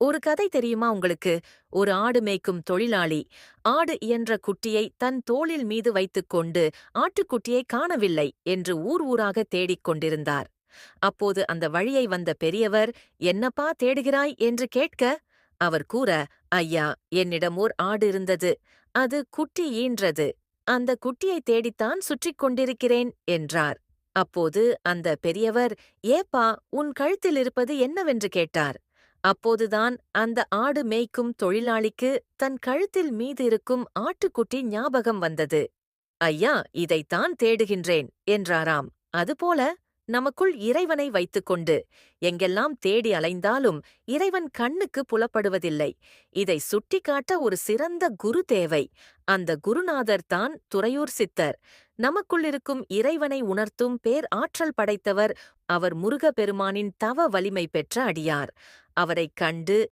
ஒரு கதை தெரியுமா உங்களுக்கு? ஒரு ஆடு மேய்க்கும் தொழிலாளி, ஆடு இயன்ற குட்டியை தன் தோளில் மீது வைத்துக்கொண்டு, ஆட்டுக்குட்டியை காணவில்லை என்று ஊர் ஊராக தேடிக் கொண்டிருந்தார். அப்போது அந்த வழியை வந்த பெரியவர், "என்னப்பா தேடுகிறாய்?" என்று கேட்க, அவர் கூற, "ஐயா, என்னிடம் ஓர் ஆடு இருந்தது. அது குட்டி ஈன்றது. அந்த குட்டியை தேடித்தான் சுற்றிக் கொண்டிருக்கிறேன்" என்றார். அப்போது அந்த பெரியவர், "ஏப்பா, உன் கழுத்தில் இருப்பது என்னவென்று கேட்டார். அப்போதுதான் அந்த ஆடு மேய்க்கும் தொழிலாளிக்கு தன் கழுத்தில் மீது இருக்கும் ஆட்டுக்குட்டி ஞாபகம் வந்தது. "ஐயா, இதைத்தான் தேடுகின்றேன்" என்றாராம். அதுபோல நமக்குள் இறைவனை வைத்துக்கொண்டு எங்கெல்லாம் தேடி அலைந்தாலும் இறைவன் கண்ணுக்கு புலப்படுவதில்லை. இதை சுட்டிக்காட்ட ஒரு சிறந்த குரு தேவை. அந்த குருநாதர் தான் துறையூர் சித்தர். நமக்குள் இருக்கும் இறைவனை உணர்த்தும் பேர் ஆற்றல் படைத்தவர். அவர் முருகப்பெருமானின் தவ வலிமை பெற்ற அடியார். அவரைக் கண்டு